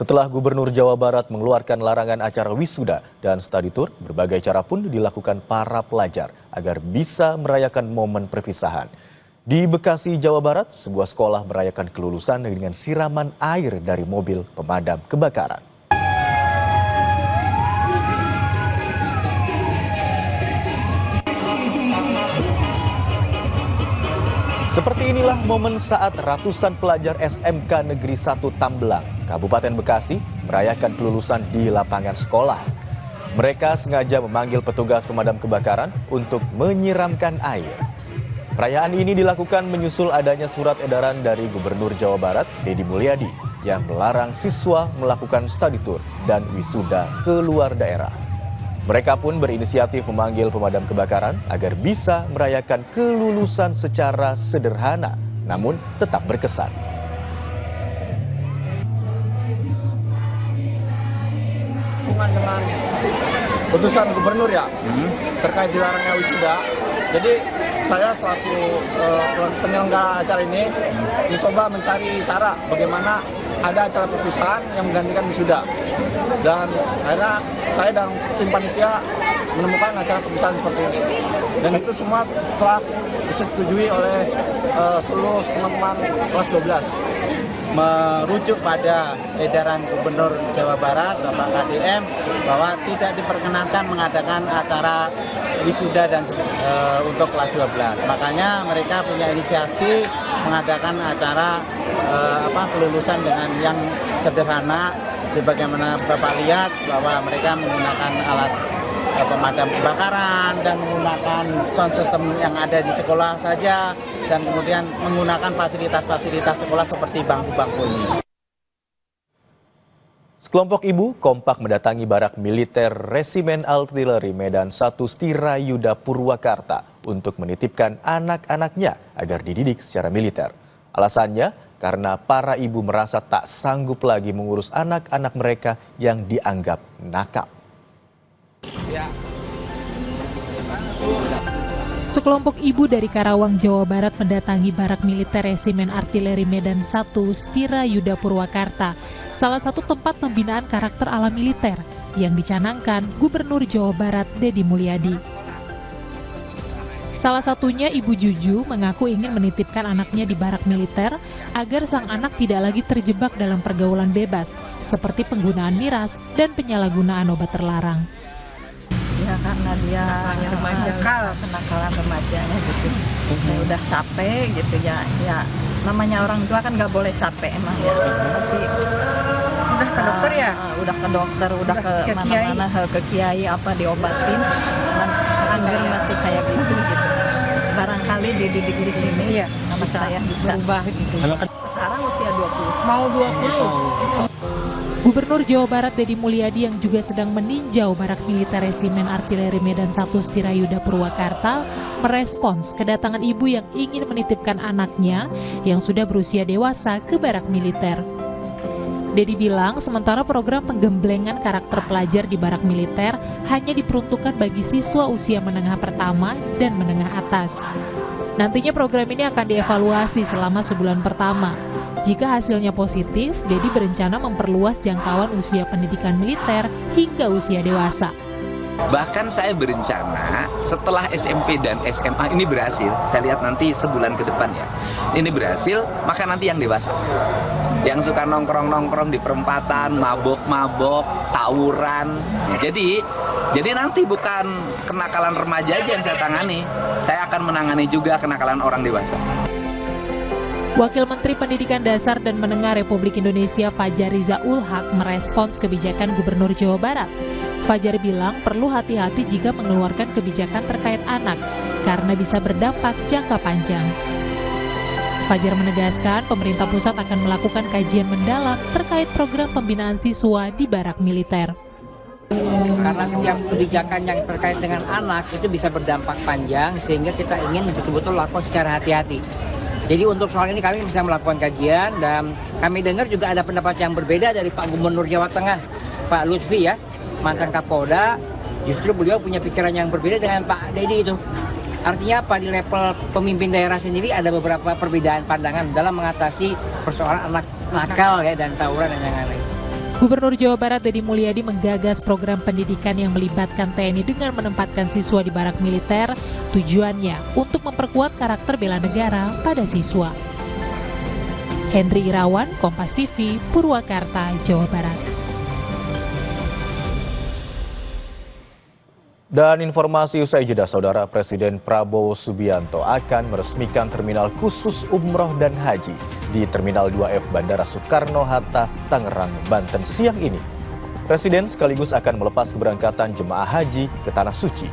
Setelah Gubernur Jawa Barat mengeluarkan larangan acara wisuda dan study tour, berbagai cara pun dilakukan para pelajar agar bisa merayakan momen perpisahan. Di Bekasi, Jawa Barat, sebuah sekolah merayakan kelulusan dengan siraman air dari mobil pemadam kebakaran. Seperti inilah momen saat ratusan pelajar SMK Negeri 1 Tambelang, Kabupaten Bekasi, merayakan kelulusan di lapangan sekolah. Mereka sengaja memanggil petugas pemadam kebakaran untuk menyiramkan air. Perayaan ini dilakukan menyusul adanya surat edaran dari Gubernur Jawa Barat, Deddy Mulyadi, yang melarang siswa melakukan study tour dan wisuda ke luar daerah. Mereka pun berinisiatif memanggil pemadam kebakaran agar bisa merayakan kelulusan secara sederhana, namun tetap berkesan. Dengan putusan gubernur ya, terkait dilarangnya wisuda. Jadi saya selaku penyelenggara acara ini mencoba mencari cara bagaimana ada acara perpisahan yang menggantikan wisuda. Dan akhirnya saya dan tim panitia menemukan acara perpisahan seperti ini. Dan itu semua telah disetujui oleh seluruh teman-teman kelas 12. Merujuk pada edaran Gubernur Jawa Barat, Bapak KDM, bahwa tidak diperkenankan mengadakan acara wisuda dan untuk kelas 12. Makanya mereka punya inisiasi mengadakan acara kelulusan dengan yang sederhana. Sebagaimana Bapak lihat bahwa mereka menggunakan alat pemadam kebakaran dan menggunakan sound system yang ada di sekolah saja, dan kemudian menggunakan fasilitas-fasilitas sekolah seperti bangku-bangku ini. Sekelompok ibu kompak mendatangi barak militer Resimen Artileri Medan 1 Stirayuda Purwakarta untuk menitipkan anak-anaknya agar dididik secara militer. Alasannya karena para ibu merasa tak sanggup lagi mengurus anak-anak mereka yang dianggap nakal. Sekelompok ibu dari Karawang, Jawa Barat mendatangi barak militer Resimen Artileri Medan 1 Stirayuda Purwakarta, salah satu tempat pembinaan karakter ala militer yang dicanangkan Gubernur Jawa Barat Deddy Mulyadi. Salah satunya Ibu Juju mengaku ingin menitipkan anaknya di barak militer agar sang anak tidak lagi terjebak dalam pergaulan bebas, seperti penggunaan miras dan penyalahgunaan obat terlarang. Ya karena dia kenakalan remajanya gitu. Saya udah capek gitu ya namanya orang tua kan nggak boleh capek emang ya. Tapi udah ke dokter ya? Udah ke dokter, udah ke mana-mana, ke kiai apa diobatin. Cuman masih kayak gitu. Barangkali dididik di sini ya nama saya bisa berubah gitu. Sekarang usia 20. Mau 20. Gubernur Jawa Barat Deddy Mulyadi yang juga sedang meninjau barak militer Resimen Artileri Medan 1 Stirayuda Purwakarta merespons kedatangan ibu yang ingin menitipkan anaknya yang sudah berusia dewasa ke barak militer. Deddy bilang sementara program penggemblengan karakter pelajar di barak militer hanya diperuntukkan bagi siswa usia menengah pertama dan menengah atas. Nantinya program ini akan dievaluasi selama sebulan pertama. Jika hasilnya positif, Deddy berencana memperluas jangkauan usia pendidikan militer hingga usia dewasa. Bahkan saya berencana setelah SMP dan SMA ini berhasil, saya lihat nanti sebulan ke depan ya, ini berhasil, maka nanti yang dewasa. Yang suka nongkrong-nongkrong di perempatan, mabok-mabok, tawuran. Jadi nanti bukan kenakalan remaja aja yang saya tangani, saya akan menangani juga kenakalan orang dewasa. Wakil Menteri Pendidikan Dasar dan Menengah Republik Indonesia Fajar Riza Ulhaq merespons kebijakan Gubernur Jawa Barat. Fajar bilang perlu hati-hati jika mengeluarkan kebijakan terkait anak, karena bisa berdampak jangka panjang. Fajar menegaskan pemerintah pusat akan melakukan kajian mendalam terkait program pembinaan siswa di barak militer. Karena setiap kebijakan yang terkait dengan anak itu bisa berdampak panjang, sehingga kita ingin betul-betul lakukan secara hati-hati. Jadi untuk soal ini kami bisa melakukan kajian, dan kami dengar juga ada pendapat yang berbeda dari Pak Gubernur Jawa Tengah, Pak Lutfi ya, mantan Kapolda. Justru beliau punya pikiran yang berbeda dengan Pak Deddy itu. Artinya apa? Di level pemimpin daerah sendiri ada beberapa perbedaan pandangan dalam mengatasi persoalan anak nakal ya dan tawuran dan yang lain. Gubernur Jawa Barat Deddy Mulyadi menggagas program pendidikan yang melibatkan TNI dengan menempatkan siswa di barak militer, tujuannya untuk memperkuat karakter bela negara pada siswa. Henry Irawan, Kompas TV, Purwakarta, Jawa Barat. Dan informasi usai jeda, Saudara, Presiden Prabowo Subianto akan meresmikan terminal khusus umroh dan haji di Terminal 2F Bandara Soekarno-Hatta, Tangerang, Banten siang ini. Presiden sekaligus akan melepas keberangkatan jemaah haji ke Tanah Suci.